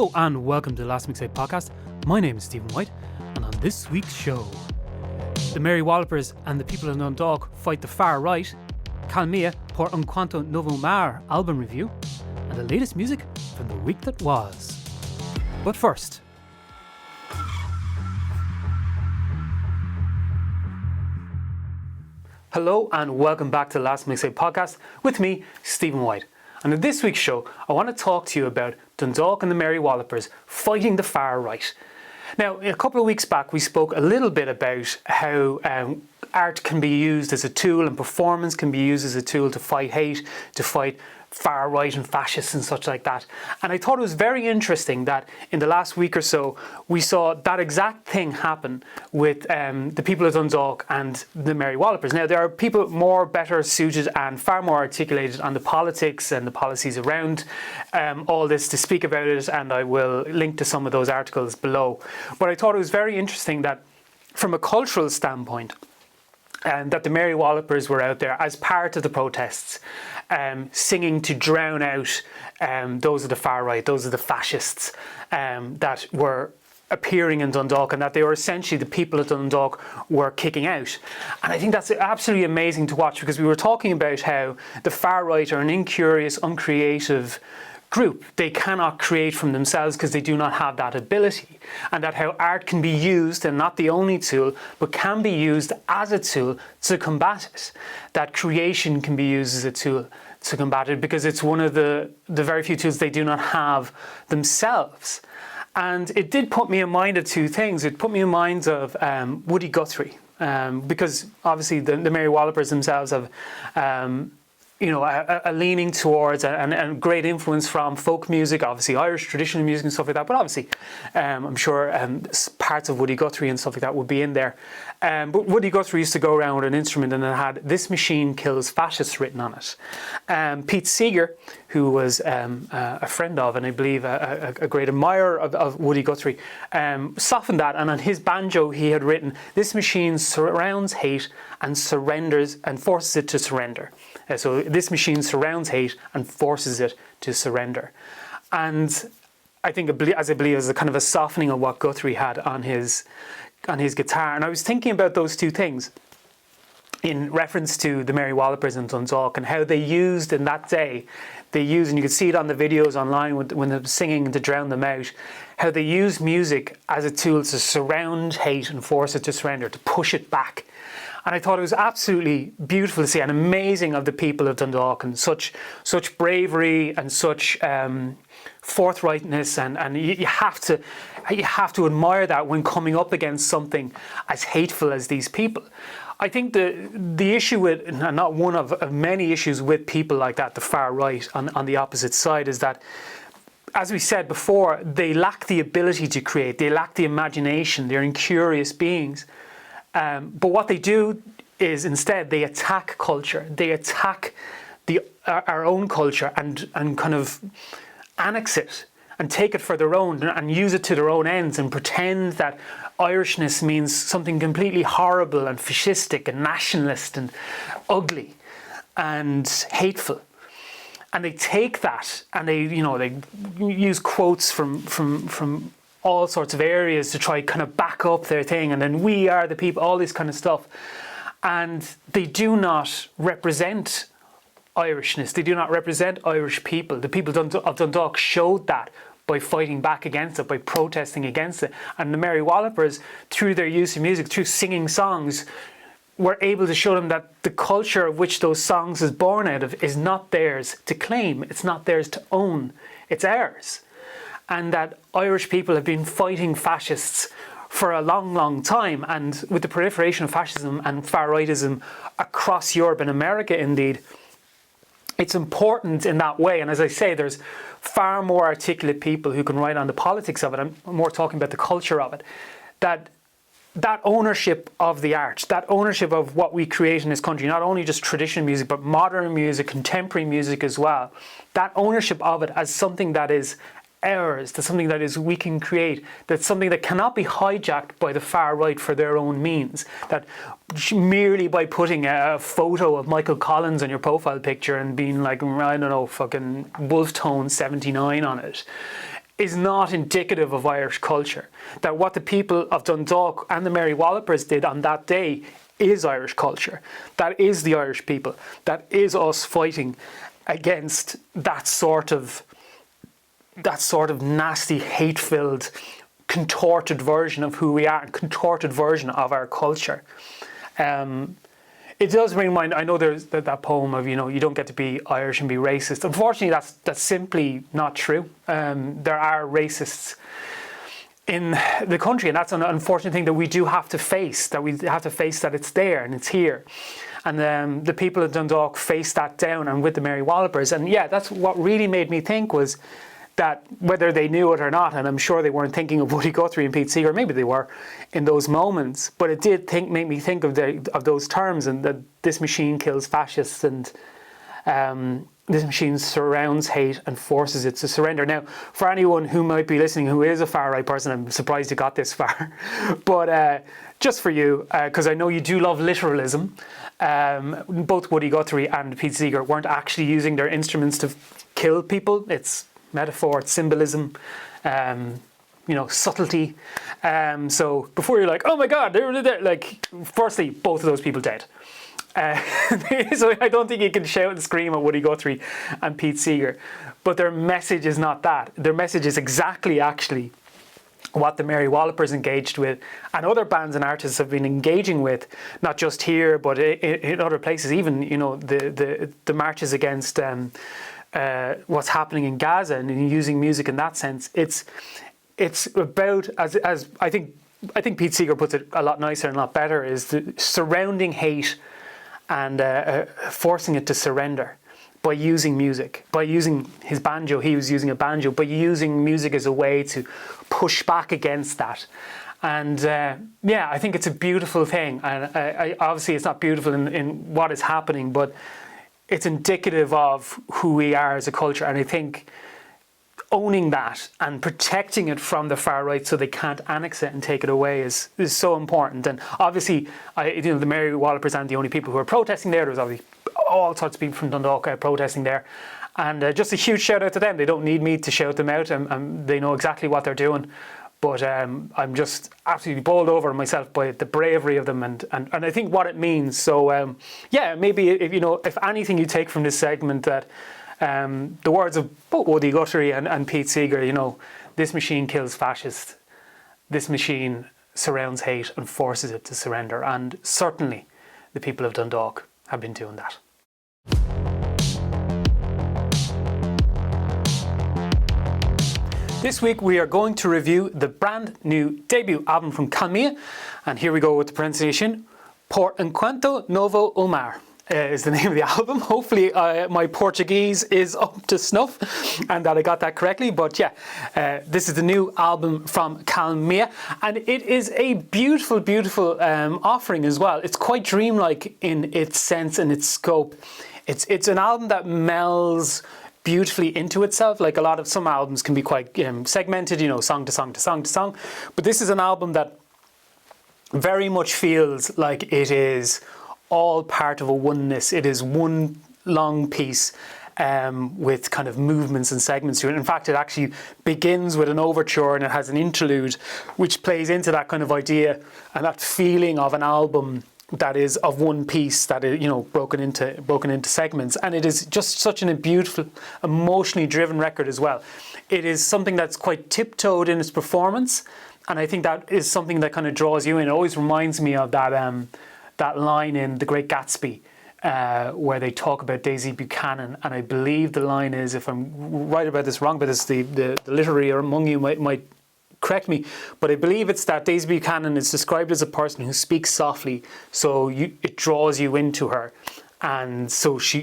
Hello and welcome to the Last Mixtape podcast. My name is Stephen White, and on this week's show, the Mary Wallopers and the people of Dundalk fight the far right, Calmea Por enquanto novo mar album review, and the latest music from the week that was. But first, hello and welcome back to the Last Mixtape podcast with me, Stephen White. And in this week's show, I want to talk to you about Dundalk and the Mary Wallopers fighting the far right. Now, a couple of weeks back, we spoke a little bit about how art can be used as a tool and performance can be used as a tool to fight hate, to fight far right and fascists and such like that. And I thought it was very interesting that in the last week or so, we saw that exact thing happen with the people of Dundalk and the Mary Wallopers. Now, there are people better suited and far more articulated on the politics and the policies around all this to speak about it, and I will link to some of those articles below. But I thought it was very interesting that from a cultural standpoint, that the Mary Wallopers were out there as part of the protests, singing to drown out those of the far right, those of the fascists that were appearing in Dundalk, and that they were essentially the people of Dundalk were kicking out. And I think that's absolutely amazing to watch, because we were talking about how the far right are an incurious, uncreative group. They cannot create from themselves because they do not have that ability, and that how art can be used, and not the only tool, but can be used as a tool to combat it. That creation can be used as a tool to combat it, because it's one of the very few tools they do not have themselves. And it did put me in mind of two things. It put me in mind of Woody Guthrie, because obviously the Mary Wallopers themselves have a leaning towards and great influence from folk music, obviously Irish traditional music and stuff like that, but obviously I'm sure parts of Woody Guthrie and stuff like that would be in there. But Woody Guthrie used to go around with an instrument and it had "This Machine Kills Fascists" written on it. Pete Seeger, who was a friend of, and I believe a great admirer of Woody Guthrie, softened that, and on his banjo he had written, "This machine surrounds hate and surrenders and forces it to surrender." So this machine surrounds hate and forces it to surrender. And I think, as I believe, is a kind of a softening of what Guthrie had on his guitar. And I was thinking about those two things in reference to the Mary Wallopers in Dundalk, and how they used in that day, and you can see it on the videos online when they're singing to drown them out, how they used music as a tool to surround hate and force it to surrender, to push it back. And I thought it was absolutely beautiful to see, and amazing of the people of Dundalk, and such bravery and such forthrightness, and you have to admire that when coming up against something as hateful as these people. I think the issue with, and not one of many issues with people like that, the far right on the opposite side, is that, as we said before, they lack the ability to create, they lack the imagination, they're incurious beings. But what they do is instead they attack culture, they attack our own culture and kind of annex it and take it for their own and use it to their own ends, and pretend that Irishness means something completely horrible and fascistic and nationalist and ugly and hateful. And they take that and they use quotes from all sorts of areas to try kind of back up their thing, and then we are the people, all this kind of stuff. And they do not represent Irishness, they do not represent Irish people. The people of Dundalk showed that by fighting back against it, by protesting against it. And the Mary Wallopers, through their use of music, through singing songs, were able to show them that the culture of which those songs is born out of is not theirs to claim, it's not theirs to own, it's ours. And that Irish people have been fighting fascists for a long, long time. And with the proliferation of fascism and far-rightism across Europe and America, indeed, it's important in that way. And as I say, there's far more articulate people who can write on the politics of it. I'm more talking about the culture of it. That ownership of the arts, that ownership of what we create in this country, not only just traditional music, but modern music, contemporary music as well, that ownership of it as something that is ours, that's something that is we can create, that's something that cannot be hijacked by the far right for their own means, that merely by putting a photo of Michael Collins on your profile picture and being like, I don't know, fucking Wolf Tone 79 on it, is not indicative of Irish culture. That what the people of Dundalk and the Mary Wallopers did on that day is Irish culture. That is the Irish people. That is us fighting against that sort of nasty, hate-filled, contorted version of who we are, and contorted version of our culture. It does bring to mind, I know there's that poem of, you don't get to be Irish and be racist. Unfortunately, that's simply not true. There are racists in the country, and that's an unfortunate thing that we do have to face, that it's there and it's here. And the people of Dundalk faced that down, and with the Mary Wallopers. And yeah, that's what really made me think, was that whether they knew it or not, and I'm sure they weren't thinking of Woody Guthrie and Pete Seeger, maybe they were in those moments, but it did make me think of those terms, and that this machine kills fascists, and this machine surrounds hate and forces it to surrender. Now, for anyone who might be listening who is a far-right person, I'm surprised you got this far, but just for you, because I know you do love literalism, both Woody Guthrie and Pete Seeger weren't actually using their instruments to kill people. It's metaphor, it's symbolism, subtlety. So before you're like, oh my God, they're like, firstly, both of those people dead. So I don't think you can shout and scream at Woody Guthrie and Pete Seeger. But their message is not that. Their message is exactly actually what the Mary Wallopers engaged with, and other bands and artists have been engaging with, not just here, but in other places. Even, the marches against what's happening in Gaza, and using music in that sense. It's about, as I think Pete Seeger puts it a lot nicer and a lot better, is the surrounding hate and forcing it to surrender by using music, by using his banjo. He was using a banjo, but using music as a way to push back against that. And I think it's a beautiful thing. And I obviously it's not beautiful in what is happening, but it's indicative of who we are as a culture. And I think owning that and protecting it from the far right so they can't annex it and take it away is so important. And obviously, the Mary Wallopers aren't the only people who are protesting there. There was obviously all sorts of people from Dundalk protesting there. And just a huge shout out to them. They don't need me to shout them out, and they know exactly what they're doing. But I'm just absolutely bowled over myself by the bravery of them and I think what it means. So maybe if anything you take from this segment, that the words of both Woody Guthrie and Pete Seeger, this machine kills fascists, this machine surrounds hate and forces it to surrender. And certainly the people of Dundalk have been doing that. This week we are going to review the brand new debut album from Calmea, and here we go with the pronunciation. Por enquanto novo o mar is the name of the album. Hopefully my Portuguese is up to snuff and that I got that correctly. But this is the new album from Calmea, and it is a beautiful, beautiful offering as well. It's quite dreamlike in its sense and its scope. It's an album that melds beautifully into itself. Like some albums can be quite segmented, song to song to song to song. But this is an album that very much feels like it is all part of a oneness. It is one long piece with kind of movements and segments to it. In fact, it actually begins with an overture and it has an interlude which plays into that kind of idea and that feeling of an album that is of one piece, that is, broken into segments. And it is just such a beautiful, emotionally driven record as well. It is something that's quite tiptoed in its performance, and I think that is something that kind of draws you in. It always reminds me of that line in The Great Gatsby where they talk about Daisy Buchanan, and I believe the line is, if I'm right about this, wrong, but it's the literary among you might correct me, but I believe it's that Daisy Buchanan is described as a person who speaks softly, so it draws you into her, and so she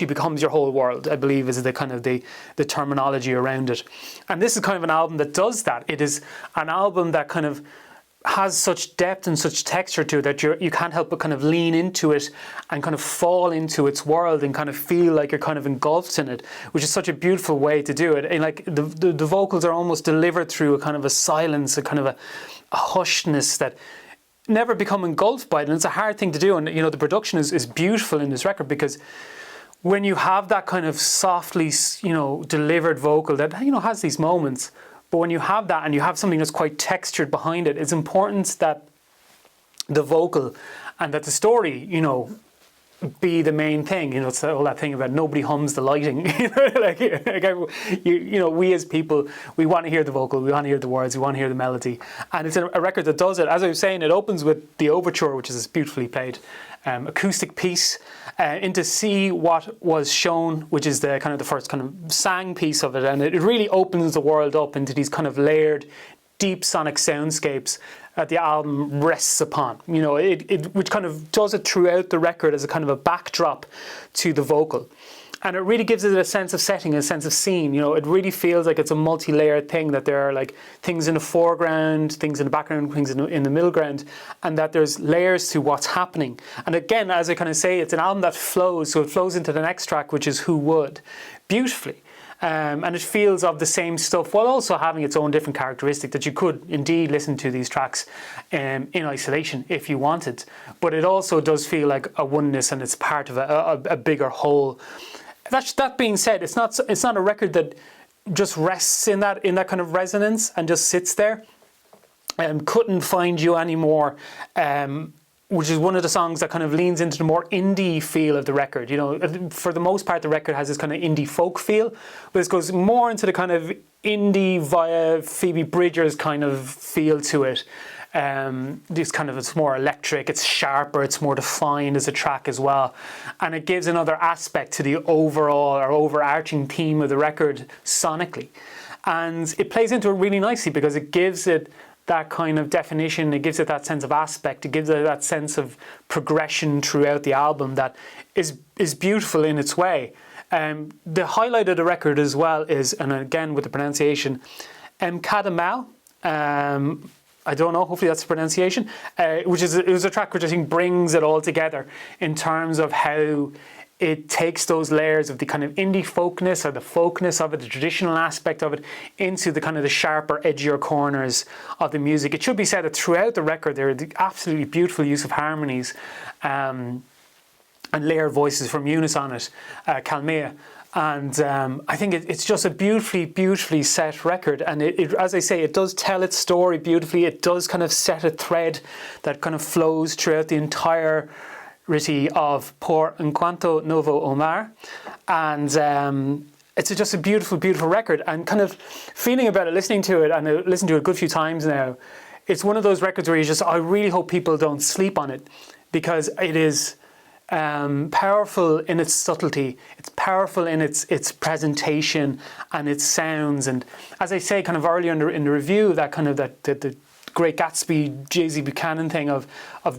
becomes your whole world, I believe is the kind of the terminology around it. And this is kind of an album that does that. It is an album that kind of has such depth and such texture to it that you can't help but kind of lean into it and kind of fall into its world and kind of feel like you're kind of engulfed in it, which is such a beautiful way to do it. And like the vocals are almost delivered through a kind of a silence, a kind of a hushedness that never become engulfed by it. And it's a hard thing to do. And the production is beautiful in this record, because when you have that kind of softly, delivered vocal that, has these moments, but when you have that and you have something that's quite textured behind it, it's important that the vocal and that the story, be the main thing. It's all that thing about nobody hums the lighting. We as people, we want to hear the vocal, we want to hear the words, we want to hear the melody, and it's a record that does it. As I was saying, it opens with the overture, which is this beautifully played acoustic piece, into See What Was Shown, which is the first kind of sang piece of it, and it really opens the world up into these kind of layered, deep sonic soundscapes that the album rests upon. Which kind of does it throughout the record as a kind of a backdrop to the vocal. And it really gives it a sense of setting, a sense of scene. It really feels like it's a multi-layered thing, that there are like things in the foreground, things in the background, things in the middle ground, and that there's layers to what's happening. And again, as I kind of say, it's an album that flows, so it flows into the next track, which is Who Would, beautifully. And it feels of the same stuff while also having its own different characteristic, that you could indeed listen to these tracks in isolation if you wanted. But it also does feel like a oneness, and it's part of a bigger whole. That being said, it's not a record that just rests in that kind of resonance and just sits there. Couldn't Find You Anymore, which is one of the songs that kind of leans into the more indie feel of the record. For the most part, the record has this kind of indie folk feel, but this goes more into the kind of indie via Phoebe Bridgers kind of feel to it. It's more electric, it's sharper, it's more defined as a track as well. And it gives another aspect to the overall or overarching theme of the record sonically. And it plays into it really nicely because it gives it that kind of definition, it gives it that sense of aspect, it gives it that sense of progression throughout the album that is beautiful in its way. The highlight of the record as well is, and again with the pronunciation, Calmea. I don't know, hopefully that's the pronunciation, it was a track which I think brings it all together in terms of how it takes those layers of the kind of indie folkness or the folkness of it, the traditional aspect of it, into the kind of the sharper, edgier corners of the music. It should be said that throughout the record there are the absolutely beautiful use of harmonies and layered voices from Eunice on it, Calmea. And I think it's just a beautifully, beautifully set record. And it, as I say, it does tell its story beautifully. It does kind of set a thread that kind of flows throughout the entire of Por Enquanto Novo Omar, and it's just a beautiful, beautiful record. And kind of feeling about it, listening to it, and I listened to it a good few times now, it's one of those records where I really hope people don't sleep on it, because it is powerful in its subtlety, it's powerful in its presentation and its sounds. And as I say, kind of earlier in the review, that kind of the Great Gatsby, Jay-Z Buchanan thing of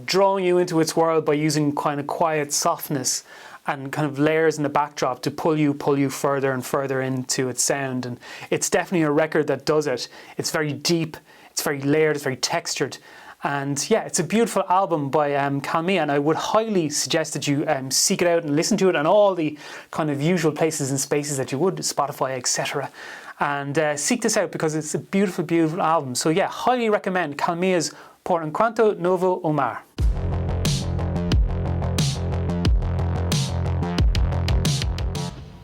drawing you into its world by using kind of quiet softness and kind of layers in the backdrop to pull you further and further into its sound. And it's definitely a record that does it. It's very deep, it's very layered, it's very textured. And yeah, it's a beautiful album by Calmea, and I would highly suggest that you seek it out and listen to it on all the kind of usual places and spaces that you would, Spotify, etc. And seek this out because it's a beautiful, beautiful album. So yeah, highly recommend Calmea's Por Enquanto Novo Omar.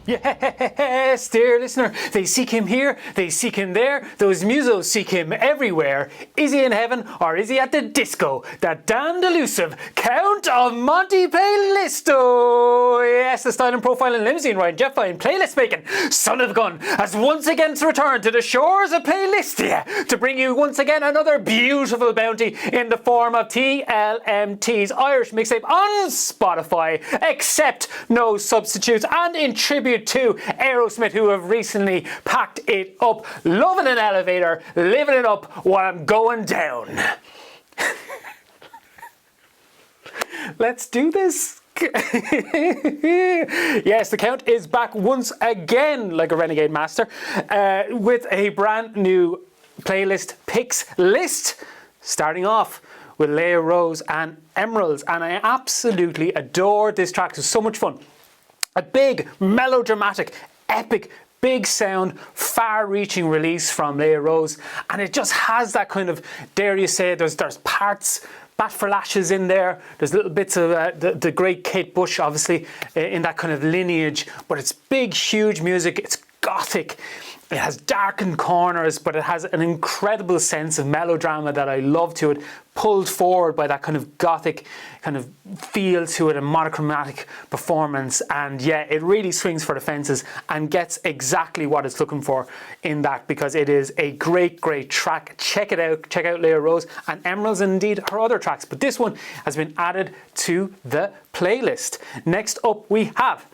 Yes, dear listener, they seek him here, they seek him there, those musos seek him everywhere. Is he in heaven or is he at the disco? That damned elusive Count of Monte playlist. Oh, yes, the style and profile and limousine ride, Jeff Fine, playlist making, son of a gun, has once again returned to the shores of Playlistia to bring you once again another beautiful bounty in the form of TLMT's Irish mixtape on Spotify, except no substitutes, and in tribute to Aerosmith, who have recently packed it up. Loving an elevator, living it up while I'm going down. Let's do this. Yes, the Count is back once again, like a renegade master, with a brand new playlist picks list, starting off with Leah Rose and Emeralds, and I absolutely adore this track. It's so much fun. A big, melodramatic, epic, big sound, far-reaching release from Leah Rose, and it just has that kind of, dare you say, there's parts Bat for Lashes in there. There's little bits of the great Kate Bush, obviously, in that kind of lineage. But it's big, huge music. It's gothic. It has darkened corners, but it has an incredible sense of melodrama that I love to it, pulled forward by that kind of gothic kind of feel to it, a monochromatic performance. And yeah, it really swings for the fences and gets exactly what it's looking for in that, because it is a great, great track. Check it out. Check out Leah Rose and Emeralds, and indeed her other tracks. But this one has been added to the playlist. Next up, we have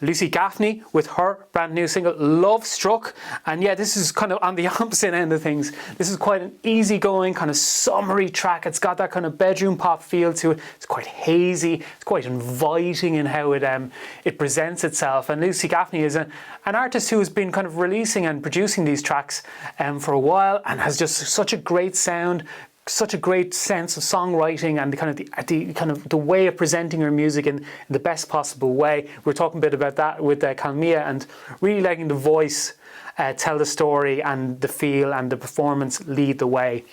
Lucy Gaffney with her brand new single Love Struck. And yeah, this is kind of on the opposite end of things. This is quite an easygoing kind of summery track. It's got that kind of bedroom pop feel to it. It's quite hazy. It's quite inviting in how it presents itself. And Lucy Gaffney is an artist who has been kind of releasing and producing these tracks for a while, and has just such a great sound, such a great sense of songwriting, and the way of presenting her music in the best possible way. We're talking a bit about that with Calmea, and really letting the voice tell the story, and the feel and the performance lead the way.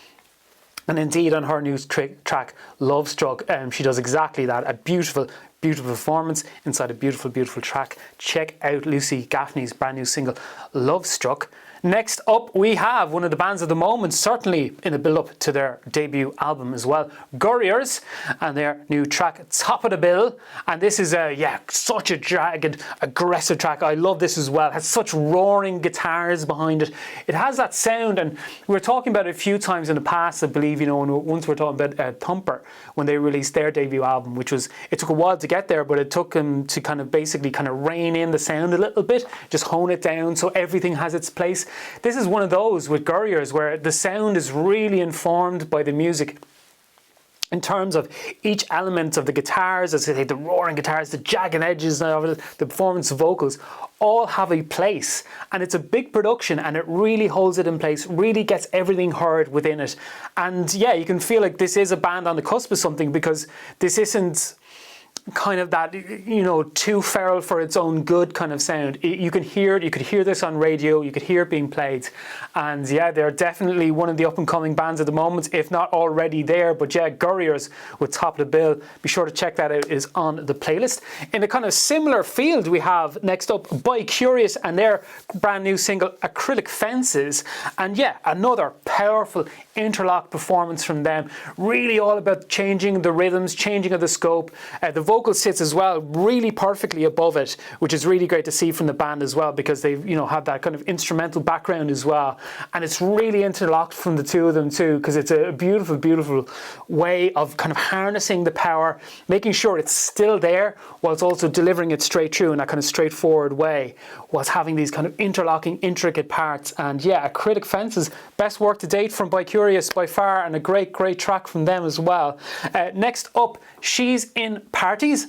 And indeed, on her new track Love Struck, she does exactly that. A beautiful, beautiful performance inside a beautiful, beautiful track. Check out Lucy Gaffney's brand new single Love Struck. Next up, we have one of the bands of the moment, certainly in a build-up to their debut album as well, Gurriers, and their new track, Top of the Bill. And this is such a jagged, aggressive track. I love this as well. It has such roaring guitars behind it. It has that sound, and we were talking about it a few times in the past, I believe, once we were talking about Thumper, when they released their debut album, which was, it took a while to get there, but it took them to kind of rein in the sound a little bit, just hone it down so everything has its place. This is one of those with Gurriers where the sound is really informed by the music in terms of each element of the guitars, as I say, the roaring guitars, the jagged edges of it, the performance vocals, all have a place. And it's a big production, and it really holds it in place, really gets everything heard within it. And yeah, you can feel like this is a band on the cusp of something, because this isn't kind of that, too feral for its own good kind of sound. You can hear it, you could hear this on radio, you could hear it being played. And yeah, they're definitely one of the up and coming bands at the moment, if not already there. But yeah, Gurriers with Top of the Bill, be sure to check that out, it is on the playlist. In a kind of similar field, we have next up By Curious and their brand new single Acrylic Fences. And yeah, another powerful interlocked performance from them, really all about changing the rhythms, changing of the scope. The vocal sits as well really perfectly above it, which is really great to see from the band as well, because they've have that kind of instrumental background as well, and it's really interlocked from the two of them too, because it's a beautiful, beautiful way of kind of harnessing the power, making sure it's still there whilst also delivering it straight through in that kind of straightforward way, whilst having these kind of interlocking, intricate parts. And yeah, Acrylic Fences, best work to date from By Curious by far, and a great, great track from them as well. Next up, She's in Parties,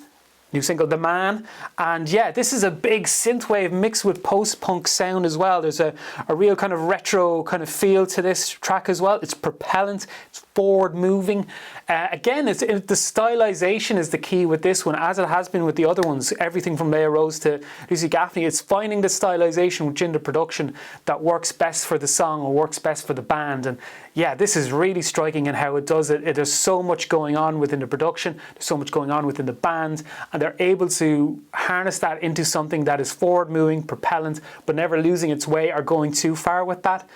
new single The Man. And yeah, this is a big synthwave mixed with post-punk sound as well. There's a real kind of retro kind of feel to this track as well. It's propellant, it's forward moving. Again, the stylization is the key with this one, as it has been with the other ones. Everything from Leah Rose to Lucy Gaffney, it's finding the stylization within the production that works best for the song or works best for the band. And yeah, this is really striking in how it does it. There's so much going on within the production, there's so much going on within the band, and they're able to harness that into something that is forward moving, propellant, but never losing its way or going too far with that.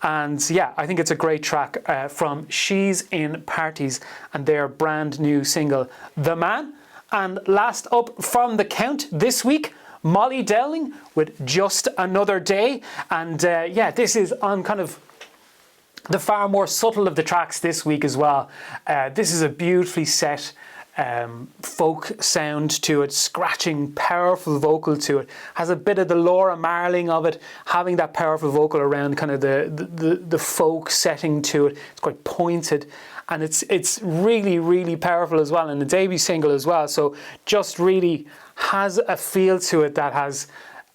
And yeah, I think it's a great track from She's in Parties and their brand new single The Man. And last up from the count this week, Molly Dowling with Just Another Day. And yeah, this is on kind of the far more subtle of the tracks this week as well. This is a beautifully set folk sound to it, scratching, powerful vocal to it, has a bit of the Laura Marling of it, having that powerful vocal around kind of the folk setting to it. It's quite pointed, and it's really, really powerful as well, and the debut single as well. So just really has a feel to it that has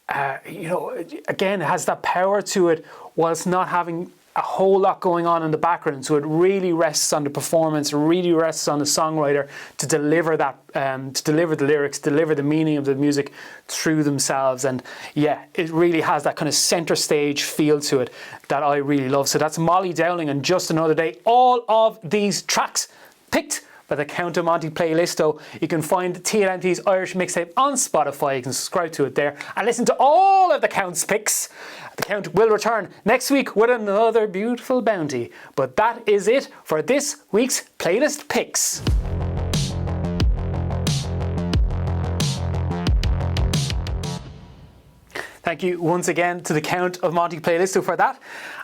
again, it has that power to it whilst not having a whole lot going on in the background. So it really rests on the performance, really rests on the songwriter to deliver that, to deliver the lyrics, deliver the meaning of the music through themselves. And yeah, it really has that kind of center stage feel to it that I really love. So that's Molly Dowling and Just Another Day. All of these tracks picked by the Count of Monte playlisto. You can find TLMT's Irish mixtape on Spotify. You can subscribe to it there and listen to all of the Count's picks. The Count will return next week with another beautiful bounty. But that is it for this week's playlist picks. Thank you once again to the Count of Monte playlisto for that.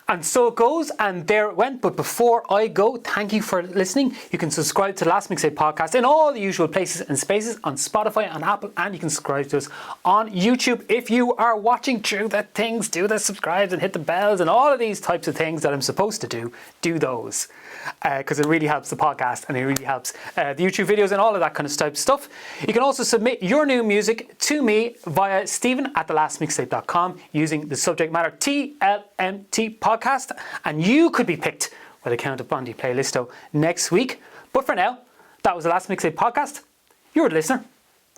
And so it goes, and there it went. But before I go, thank you for listening. You can subscribe to Last Mixtape Podcast in all the usual places and spaces on Spotify and Apple, and you can subscribe to us on YouTube. If you are watching, do the things, do the subscribes and hit the bells and all of these types of things that I'm supposed to do those. Because it really helps the podcast and it really helps the YouTube videos and all of that kind of type of stuff. You can also submit your new music to me via stephen@thelastmixtape.com using the subject matter TLMT podcast, and you could be picked by the Count of Monte playlisto next week. But for now, that was the Last Mixtape podcast. You're the listener.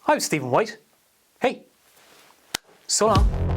I'm Stephen White. Hey, so long.